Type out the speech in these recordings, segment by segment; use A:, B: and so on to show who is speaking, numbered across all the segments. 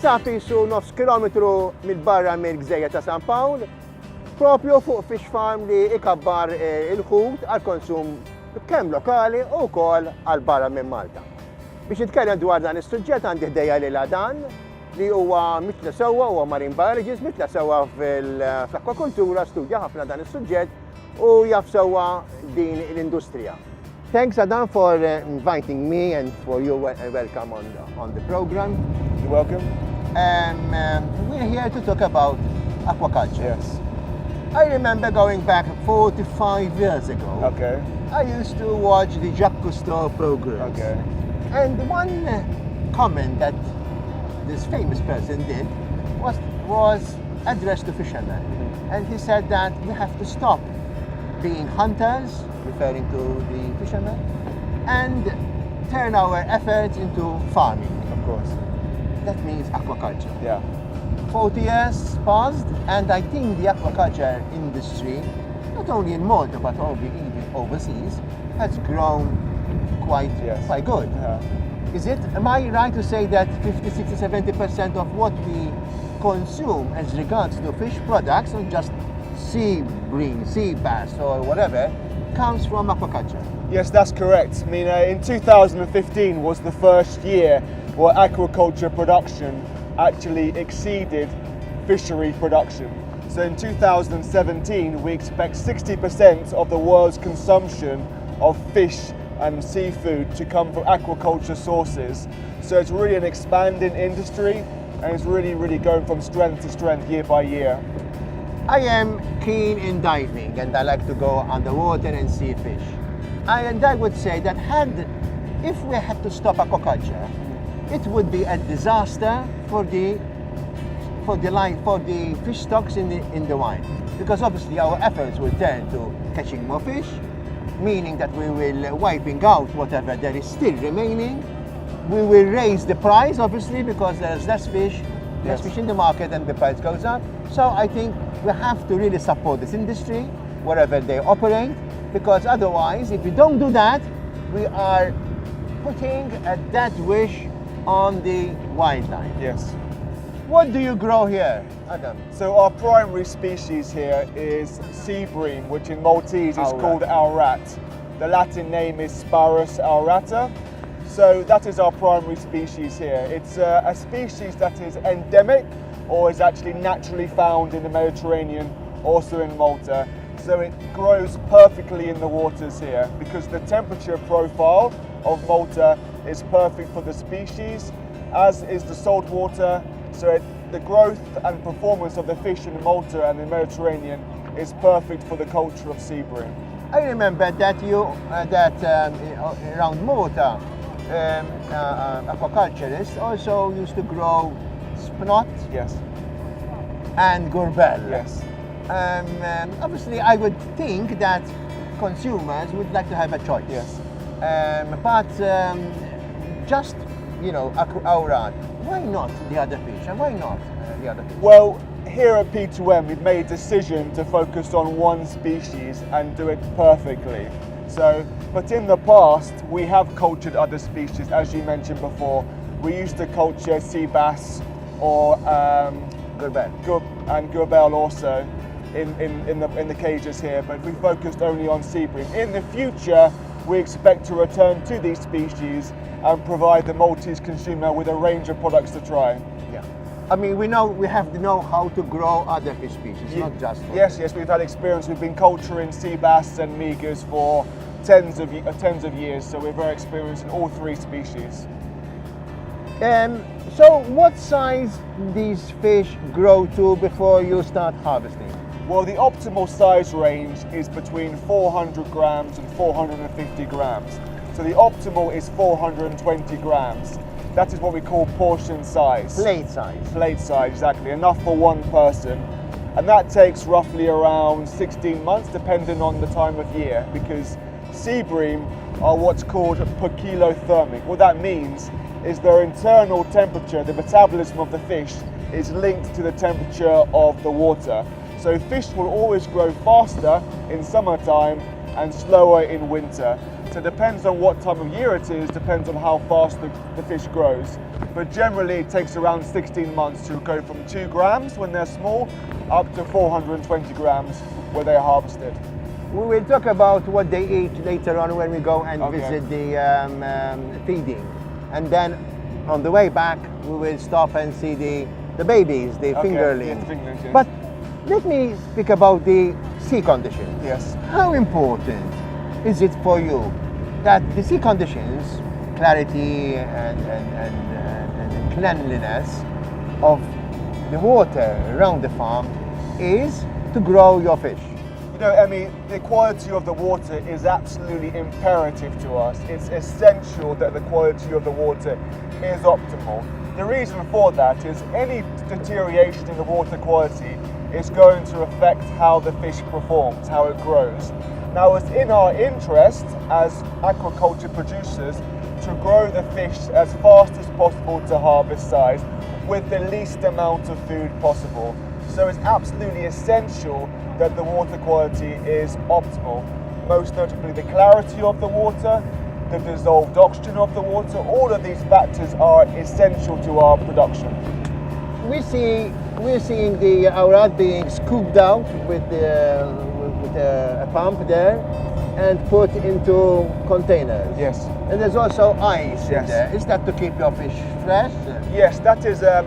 A: Issa qisu nofs kilometru mill-barra mill-Gżejjer ta' San Pawl, propju fuq fish farm li ikabbar il-ħut għal-konsum kemm lokali u wkoll għal-barra minn Malta. Biex nitkellem dwar dan is-suġġett għandi ħdejja lil dan li huwa mitla sewwa huwa marine biologist, mitla sewwa fl-akwakultura, studja ħafna dan is-suġġett u jaf sewwa din l-industrija. Thanks, Adam, for inviting me and for you welcome on the program.
B: You're welcome.
A: We're here to talk about aquaculture.
B: Yes.
A: I remember going back 45 years ago.
B: Okay.
A: I used to watch the Jacques Cousteau programs.
B: Okay.
A: And one comment that this famous person did was addressed to fishermen. And he said that we have to stop being hunters, referring to the fishermen, and turn our efforts into farming.
B: Of course.
A: That means aquaculture.
B: Yeah.
A: 40 years passed, and I think the aquaculture industry, not only in Malta but even overseas, has grown quite good.
B: Yeah.
A: Am I right to say that 50, 60, 70% of what we consume as regards to fish products, not just sea bream, sea bass or whatever, comes from aquaculture?
B: Yes, that's correct. I mean, in 2015 was the first year where aquaculture production actually exceeded fishery production. So in 2017, we expect 60% of the world's consumption of fish and seafood to come from aquaculture sources. So it's really an expanding industry, and it's really going from strength to strength year by year.
A: I am keen in diving, and I like to go underwater and see fish. And I would say that if we had to stop aquaculture, it would be a disaster for the fish stocks in the wild, because obviously our efforts will turn to catching more fish, meaning that we will wiping out whatever there is still remaining. We will raise the price, obviously, because there's less fish in the market, and the price goes up. So I think we have to really support this industry wherever they operate, because otherwise, if we don't do that, we are putting a dead wish on the wildlife.
B: Yes.
A: What do you grow here, Adam?
B: So our primary species here is sea bream, which in Maltese is called aurat. The Latin name is Sparus aurata. So that is our primary species here. It's a species that is endemic or is actually naturally found in the Mediterranean, also in Malta. So it grows perfectly in the waters here because the temperature profile of Malta is perfect for the species, as is the salt water. So the growth and performance of the fish in Malta and the Mediterranean is perfect for the culture of sea bream.
A: I remember that around Malta, aquaculturists also used to grow spnot.
B: Yes.
A: And gurbel.
B: Yes.
A: Obviously, I would think that consumers would like to have a choice.
B: Yes.
A: But just, aurat, why not the other fish? And why not the other fish?
B: Well, here at P2M, we've made a decision to focus on one species and do it perfectly. So, but in the past, we have cultured other species, as you mentioned before. We used to culture sea bass or and gurbel also in the cages here, but we focused only on sea bream. In the future, we expect to return to these species and provide the Maltese consumer with a range of products to try.
A: Yeah. I mean, we have to know how to grow other fish species, not just for
B: Yes, we've had experience. We've been culturing sea bass and meagres for tens of years, so we're very experienced in all three species.
A: So what size these fish grow to before you start harvesting?
B: Well, the optimal size range is between 400 grams and 450 grams. So the optimal is 420 grams. That is what we call portion size.
A: Plate size.
B: Plate size, exactly. Enough for one person. And that takes roughly around 16 months, depending on the time of year, because sea bream are what's called poikilothermic. What that means is their internal temperature, the metabolism of the fish, is linked to the temperature of the water. So fish will always grow faster in summertime and slower in winter. So it depends on what time of year it is, depends on how fast the fish grows. But generally it takes around 16 months to go from 2 grams when they're small up to 420 grams where they are harvested.
A: We will talk about what they eat later on when we go and
B: Okay.
A: visit the feeding. And then on the way back, we will stop and see the babies, the fingerlings.
B: yes, fingerlings, yes.
A: But let me speak about the sea conditions.
B: Yes.
A: How important is it for you that the sea conditions, clarity and cleanliness of the water around the farm is to grow your fish?
B: You know, Emmy, the quality of the water is absolutely imperative to us. It's essential that the quality of the water is optimal. The reason for that is any deterioration in the water quality is going to affect how the fish performs, how it grows. Now, it's in our interest as aquaculture producers to grow the fish as fast as possible to harvest size with the least amount of food possible. So it's absolutely essential that the water quality is optimal. Most notably the clarity of the water, the dissolved oxygen of the water, all of these factors are essential to our production.
A: We're seeing the aurat being scooped out with a pump there and put into containers.
B: Yes.
A: And there's also ice in
B: Yes.
A: there. Is that to keep your fish fresh?
B: Yes, that is the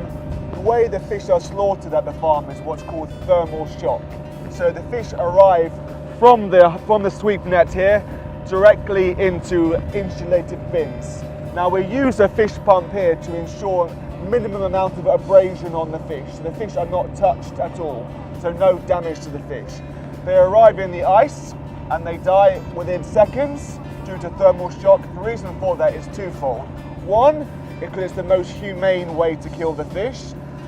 B: way the fish are slaughtered at the farm is what's called thermal shock. So the fish arrive from the sweep net here directly into insulated bins. Now we use a fish pump here to ensure minimum amount of abrasion on the fish. The fish are not touched at all, so no damage to the fish. They arrive in the ice and they die within seconds due to thermal shock. The reason for that is twofold. One, because it's the most humane way to kill the fish,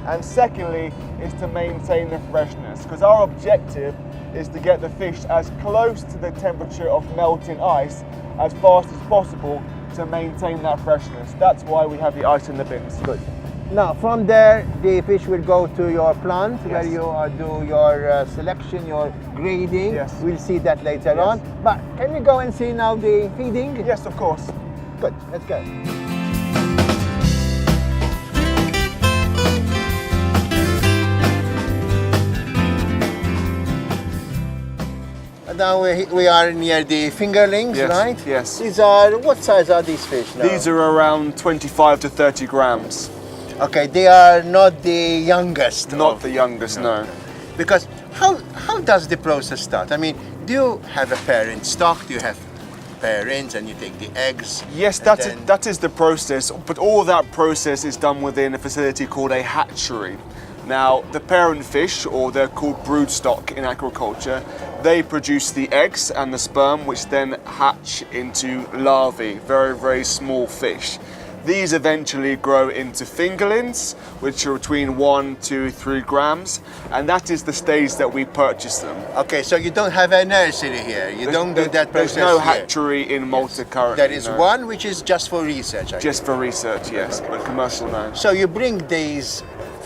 B: and secondly is to maintain the freshness, because our objective is to get the fish as close to the temperature of melting ice as fast as possible to maintain that freshness. That's why we have the ice in the bins.
A: Good. Now, from there, the fish will go to your plant where
B: Yes.
A: you do your selection, your grading.
B: Yes.
A: We'll see that later
B: Yes.
A: on. But can we go and see now the feeding?
B: Yes, of course.
A: Good, let's go. Now we are near the fingerlings,
B: Yes,
A: right?
B: yes.
A: These are, what size are these fish now?
B: These are around 25 to 30 grams.
A: Okay, they are not the youngest.
B: Not
A: of-
B: the youngest, no.
A: Because how does the process start? I mean, do you have a parent stock? Do you have parents and you take the eggs?
B: Yes,
A: and
B: that is the process, but all that process is done within a facility called a hatchery. Now, the parent fish, or they're called broodstock in aquaculture, they produce the eggs and the sperm, which then hatch into larvae, very, very small fish. These eventually grow into fingerlings, which are between 1 to 3 grams, and that is the stage that we purchase them.
A: Okay, so you don't have a nursery here. You don't do that process
B: There's no
A: here.
B: hatchery in Malta currently.
A: There is
B: no.
A: one which is just for research. I
B: Just for research, yes, but commercial no.
A: So you bring these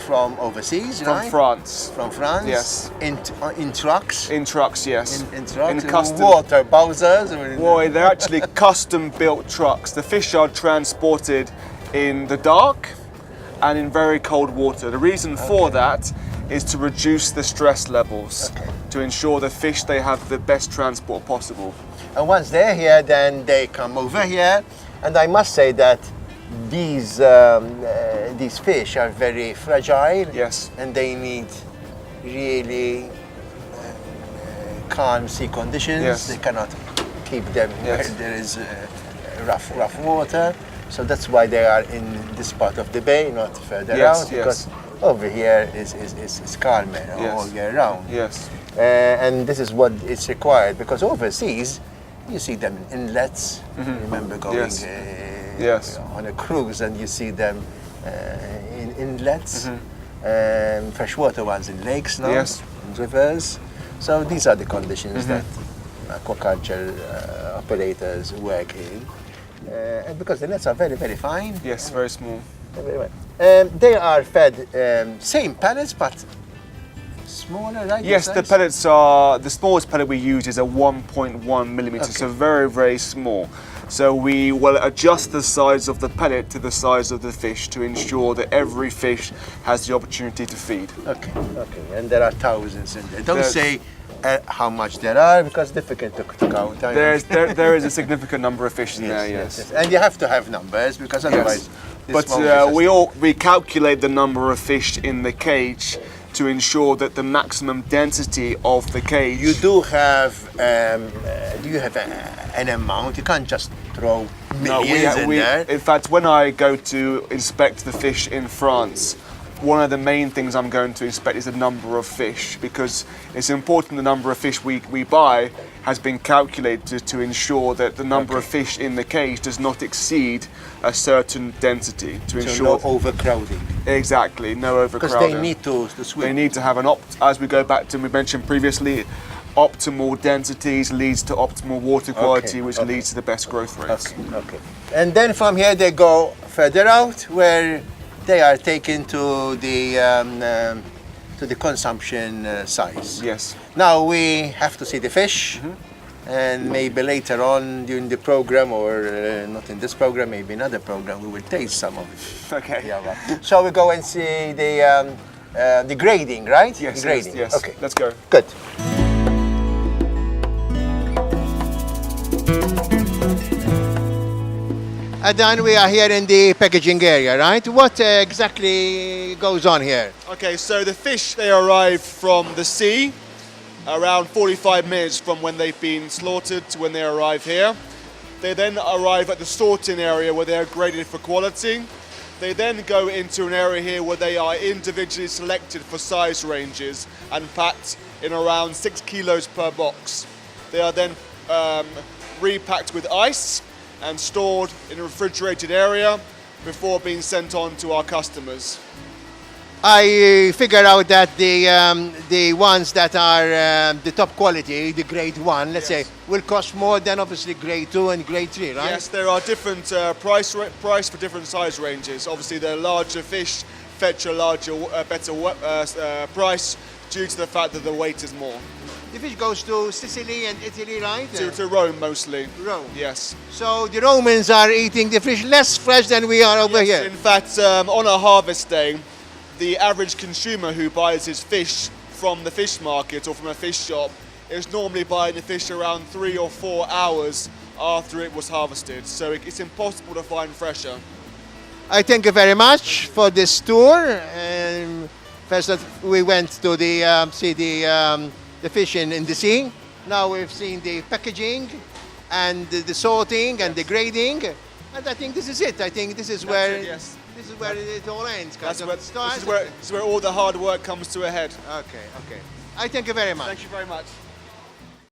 A: from overseas,
B: From
A: right?
B: France.
A: From France?
B: Yes.
A: In trucks?
B: In trucks, yes.
A: In trucks?
B: In custom.
A: Water bowsers?
B: Well, they're actually custom built trucks. The fish are transported in the dark and in very cold water. The reason for that is to reduce the stress levels, to ensure the fish they have the best transport possible.
A: And once they're here, then they come over here. And I must say that these fish are very fragile.
B: Yes.
A: And they need really calm sea conditions.
B: Yes.
A: They cannot keep them
B: Yes.
A: where there is rough water. So that's why they are in this part of the bay, not further
B: Yes,
A: out.
B: yes.
A: Because over here is calmer all year round.
B: Yes.
A: And this is what is required, because overseas you see them in inlets. Remember going
B: Yes. Yes.
A: on a cruise and you see them in inlets, freshwater ones in lakes now,
B: Yes.
A: in rivers. So these are the conditions that aquaculture operators work in. And because the nets are very, very fine.
B: Yes, very small.
A: They are fed same pellets, but smaller, right?
B: Yes, the pellets are, the smallest pellet we use is a 1.1 millimeter, so very, very small. So we will adjust the size of the pellet to the size of the fish to ensure that every fish has the opportunity to feed.
A: Okay, okay. And there are thousands in there. Don't say how much there are, because it's difficult to count.
B: There is a significant number of fish in there, yes.
A: And you have to have numbers, because otherwise...
B: But we calculate the number of fish in the cage to ensure that the maximum density of the cage...
A: You do have, do you have an amount? You can't just throw millions in there.
B: In fact, when I go to inspect the fish in France, one of the main things I'm going to inspect is the number of fish, because it's important the number of fish we buy has been calculated to ensure that the number of fish in the cage does not exceed a certain density to ensure
A: no overcrowding.
B: Exactly, no overcrowding.
A: Because they need to swim.
B: They need to have as we go back to, we mentioned previously, optimal densities leads to optimal water quality, which leads to the best growth rates.
A: Okay. And then from here they go further out, where they are taken to the consumption size.
B: Yes.
A: Now we have to see the fish, and maybe later on during the program, or not in this program, maybe another program, we will taste some of it.
B: Okay.
A: Yeah, right. Shall we go and see the grading, right?
B: Yes.
A: The grading.
B: Yes.
A: Okay.
B: Let's go.
A: Good. Adan, we are here in the packaging area, right? What exactly goes on here?
B: Okay, so the fish, they arrive from the sea around 45 minutes from when they've been slaughtered to when they arrive here. They then arrive at the sorting area where they're graded for quality. They then go into an area here where they are individually selected for size ranges and packed in around 6 kilos per box. They are then repacked with ice and stored in a refrigerated area before being sent on to our customers.
A: I figure out that the ones that are the top quality, the grade 1, let's say, will cost more than obviously grade 2 and grade 3, right?
B: Yes, there are different price for different size ranges. Obviously, the larger fish fetch a better price due to the fact that the weight is more.
A: The fish goes to Sicily and Italy, right?
B: To Rome mostly.
A: Rome.
B: Yes.
A: So the Romans are eating the fish less fresh than we are over here.
B: In fact, on a harvest day, the average consumer who buys his fish from the fish market or from a fish shop is normally buying the fish around 3 or 4 hours after it was harvested. So it's impossible to find fresher.
A: I thank you very much for this tour. First, we went to see the fish in the sea. Now we've seen the packaging and the sorting and the grading, and I think this is it. I think this is where it all ends.
B: This is where all the hard work comes to a head.
A: Okay. I thank you very much.
B: Thank you very much.